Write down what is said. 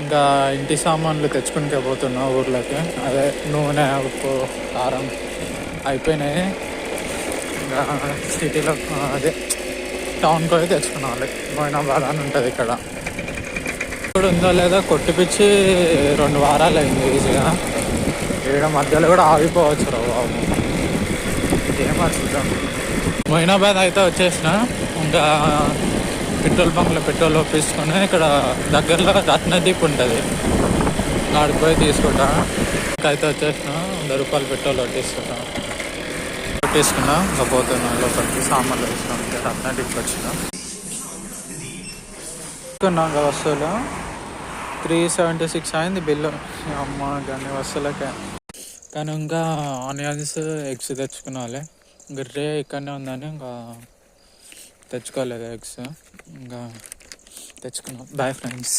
ఇంకా ఇంటి సామాన్లు తెచ్చుకుంటే పోతున్నా ఊర్లోకి. అదే నూనె, ఉప్పు, కారం అయిపోయినాయి. ఇంకా సిటీలో అదే టౌన్కి పోయి తెచ్చుకున్నాలి. మొయినాబాద్ అని ఉంటుంది ఇక్కడ. ఇప్పుడు ఉందో లేదో కొట్టిపిచ్చి 2 వారాలు అయింది ఈజీగా. ఇక్కడ మధ్యలో కూడా ఆగిపోవచ్చు రా బాబు. ఏమో చూద్దాం. మొయినాబాద్ అయితే వచ్చేసిన. ఇంకా పెట్రోల్ బంక్లో పెట్రోల్ ఒప్పించుకొని ఇక్కడ దగ్గరలో రత్నదీప్ ఉంటుంది, ఆడికి పోయి తీసుకుంటా. అయితే వచ్చేసిన 100 రూపాయలు పెట్రోల్ కొట్టేసుకున్నా. ఇంకా పోతున్నా లోపలికి సామాన్లు వేసుకుంటే. రత్నదీప్కి వచ్చిన ఇంకా వస్తువులు 376 అయింది బిల్లు. అమ్మ కానీ వస్తువులకే. కానీ ఇంకా ఆనియన్స్, ఎగ్స్ తెచ్చుకున్నాలి. గర్రే ఇక్కడనే ఉందని ఇంకా తెచ్చుకోలేదు ఎగ్స్. ఇంకా తెచ్చుకున్నాం. Bye friends.